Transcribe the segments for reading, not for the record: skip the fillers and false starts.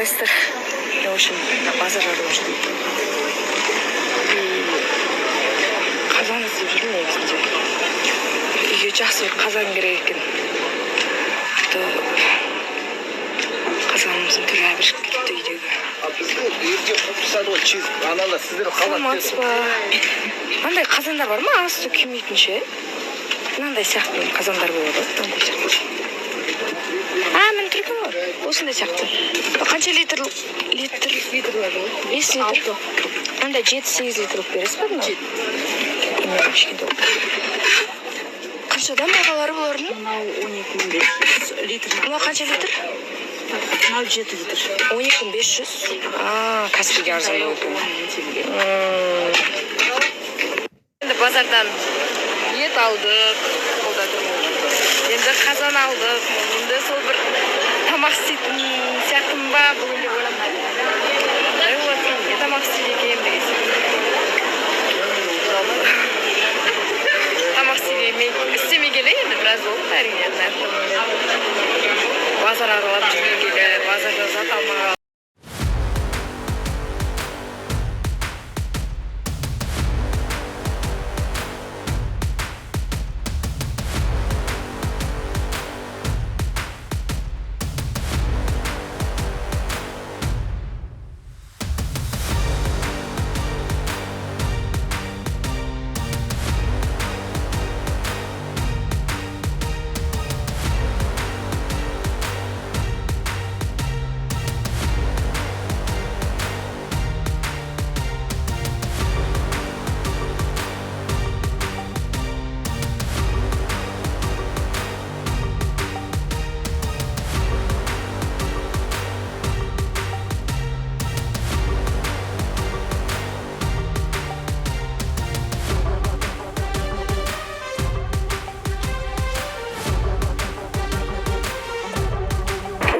Мастер, в общем, базар аралашты. Қазан іздеп жүрмін негізінде. Үйге жақсы бір қазан керек екен. Қазанымыздың түрі әбіршіп кетіпті үйдегі. Саламатсыз ба? Мынандай қазандар бар ма? Асты күймейтінше. Мынандай сияқты қазандар болады. Мынандай сияқты. Мен түрген ғой. Осындай сияқты. Қанша литр? 5 литр. Мынандай 7-8 литр бересіз ба? 7. Қаншадан бағалары бұлардың? Мынау 12.500 литр. Мынау қанша литр? Мынау 7 литр. 12.500. Кәсіпке арзан болды. Енді базардан ет алдық. Енді қазан алдық. Енді сол бір тамақ істейтін сияқтым ба бүгін деп ойламын. Не тамақ істейді екен деген. Тамақ істемей келе енді біраз болды әрине. Базар аралап жүрмей келе, базарда зат алмай.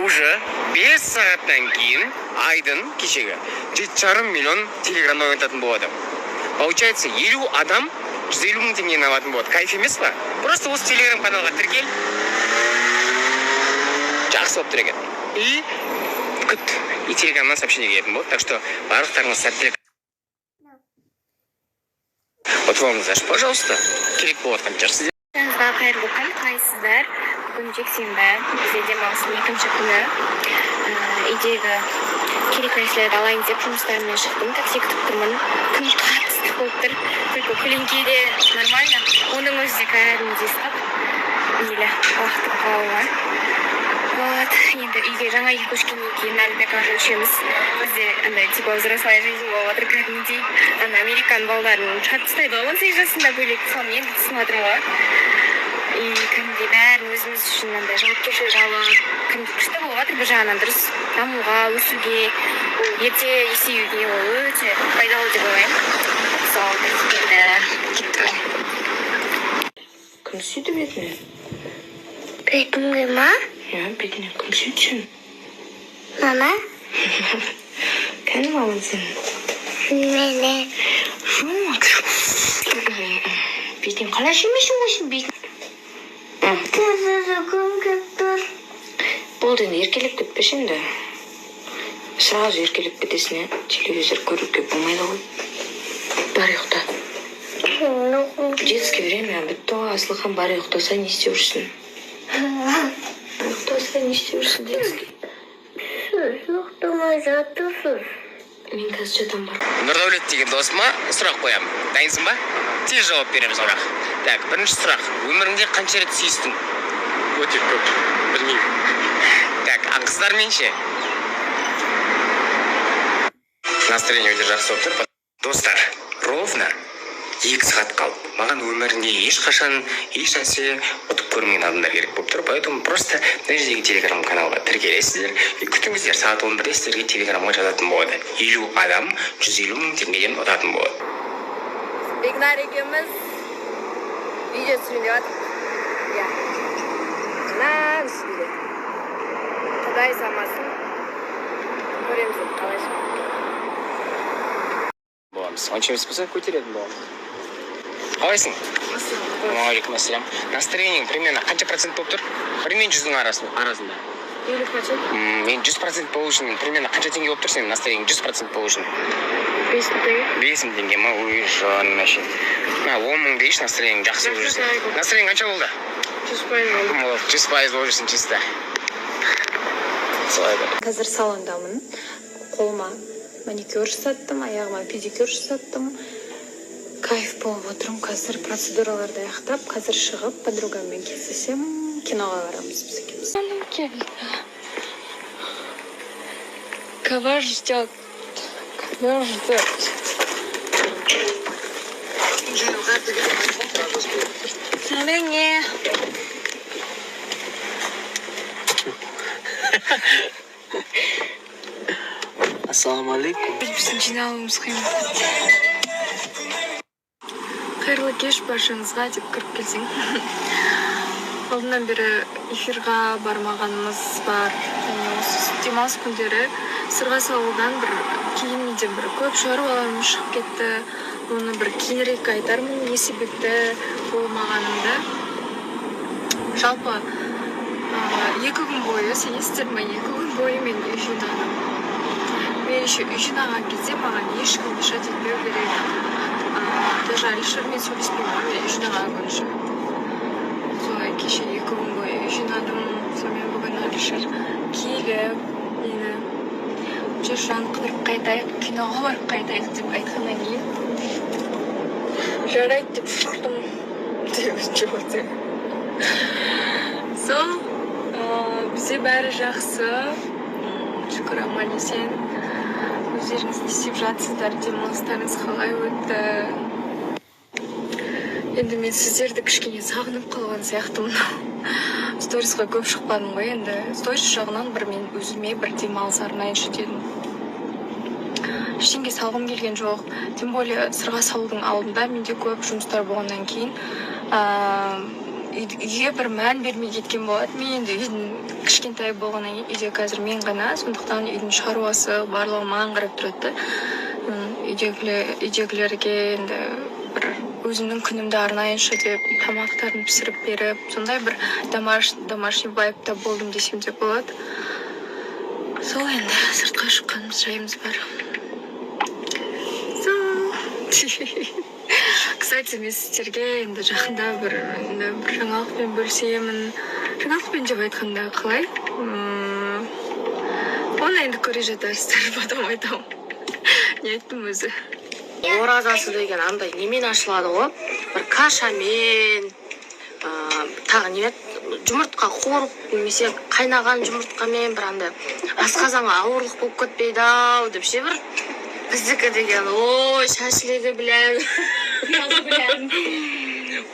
Уже 5 сағаттан кейін айдын кешегі 7,5 миллион телеграмм ойнататын болады. Получается, 50 адам 150 мың теңгені алатын болады. Кайф емес па? Просто осы телеграм каналға тіркел. Жақсы болып тұр екен. И күт. И телеграмнан сообщение келетін болады. Так что барлықтарыңыз сәттілік. Отвалыңыздар, пожалуйста. Керек болады қаншасы. Қайырлы күн, қалайсыздар? Бүгін жексенбі, бізде демалыстың екінші күні. Үйдегі керек нәрселерді алайын деп жұмыстарыммен шықтым. Такси күтіп тұрмын. Күн қатысты болып тұр. Только көлеңкеде нормально. Оның өзі де кәрімде естіп. Үйлі уақытып қалуға. Вот, енді үйге жаңа үй көшкеннен кейін әлбек ағыл үшеміз. Бізде андай типа взрослая жизнь болып отыр кәдімгідей. Американ балдарын шатыстайды ғой 18 жасында бөлек. Соны енді түсініп ғой. И кәдімгідей бәрін өзіміз үшін андай жауапкершілік алып, кәдімгідей күшті болып жатыр бір жағынан дұрыс дамуға, өсуге, ерте есеюге ол өте пайдалы деп ойлаймын. Сол енді Кім сүйді бетіне? бетімге ма? Бетіне кім сүйдсін? Мама? Кәні мамын сен? Мені. Жоқ. Бетіне қалай жемешін өшін бетін? Күн кетір. Болды енді еркелеп кетпеш енді. Сразу еркелеп кетесіне телевизор көруге болмайды ғой. Бар ұйықта. Детское время бітті ғой. Асылхан бар ұйықтаса не істеп жүрсің? Ұйықтаса не істеп жүрсің детский? Ұйықтамай жатырсыз. Мен қазір жатам бар. Нұрдәулет деген досыма сұрақ қоямын. Дайынсың ба? Тез жауап береміз сұрақ. Так, бірінші сұрақ. Өміріңде қанша рет сүйістің? Өте көп. Білмеймін. Так, қыздармен ше? Настроение өте жақсы болып тұр. Достар, ровно 2 сағат қалып. Маған өмірінде ешқашан ешнәрсе ұтып көрмеген адамдар керек болып тұр. Поэтому просто мына жердегі телеграм каналға тіркелесіздер. Күтіңіздер, сағат 11-де сіздерге телеграмға жазатын болады. 50 адам 150 мың теңгеден ұтатын болады. Бекнар екеуміз видео түсірейін деп жатыр. Иә. Нан үстінде. Құдай самасын. Көреміз қалай шығады. Боламыз. Онша емес болса көтеретін боламыз. Қалайсың? Алейкум ассалам. Настроениең примерно қанша процент болып тұр? 1 мен 100-ның арасында. Мен 100% болу үшін примерно қанша теңге болып тұр сенің настроениең 100% болу үшін? 5 мың теңге. 5 мың теңге ма? Ой, жан вообще. 10 мың дейші настроениең жақсы болып жүрсің. Настроениең қанша болды? 100% болды. 100% болып жүрсің чисто. Солай да. Қазір салондамын. Қолыма маникюр жасаттым, аяғыма педикюр жасаттым. Кайф болып отырмын. Қазір процедураларды аяқтап, қазір шығып подругаммен кездесем, киноға барамыз біз екеуміз. Анам келді. Кого ждет? Кого ждет? Сәлеме. Ассалаумағалейкум. Біздің жиналуымыз қиын. Қайырлы кеш баршаңызға деп кіріп келсең. Алдынан бері эфирға бармағанымыз бар. Және осы демалыс күндері сырға салудан бір кейін менде бір көп шаруаларым шығып кетті. Оны бір кейінірек айтармын, не себепті болмағанымды. Жалпы 2 күн бойы, сенесіздер ме, 2 күн бойы мен үй жинадым. Мен еще үй жинаған кезде маған ешкім мешать етпеу керек. Даже Алишермен сөйлеспеймін, мен үй жинаған күнші. Солай кеше 2 күн бойы үй жинадым. Сонымен бүгін Алишер келіп, мені жүржан қыдырып қайтайық, киноға барып қайтайық деп айтқаннан кейін жарайды деп шықтым деп жүрді. Сол бізде бәрі жақсы. Шүкір аман есен. Өздеріңіз не істеп жатсыздар, демалыстарыңыз қалай өтті? Енді мен сіздерді кішкене сағынып қалған сияқтымын. Сторисқа көп шықпадым ғой, енді сторис жағынан бір мен өзіме бір демалыс арнайыншы дедім. Ештеңе салғым келген жоқ. Тем более сырға салудың алдында менде көп жұмыстар болғаннан кейін үйге бір мән бермей кеткен болады. Мен енді үйдің кішкентай болғаннан кейін үйде қазір мен ғана, сондықтан үйдің шаруасы барлығы маған қарап тұрады. Үйдегілерге енді бір өзімнің күнімді арнайыншы деп тамақтарын пісіріп беріп, сондай бір домашний вайбта болдым десем де болады. Сол енді сыртқа шыққанымыз жайымыз бар. Кстати, мен сіздерге енді жақында бір жаңалықпен бөлісемін. Жаңалықпен деп айтқанда қалай? Оны енді көре жатарсыздар, потом айтамын. Не айттым өзі? Оразасы деген андай немен ашылады ғой? Бір кашамен, тағы не жұмыртқа қуырып, немесе қайнаған жұмыртқамен бір андай асқазанға ауырлық болып кетпейді ау деп ше бір. Біздікі деген, ой, шашлығы білән.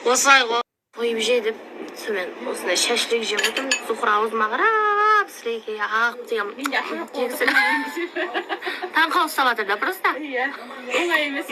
Осылай қойып жедіп, сонымен осындай шашлық жеп отырмын. Зухра аузыма қарап, сілекей ағып деген. Таң қалып салатыр да просто. Оңай емес.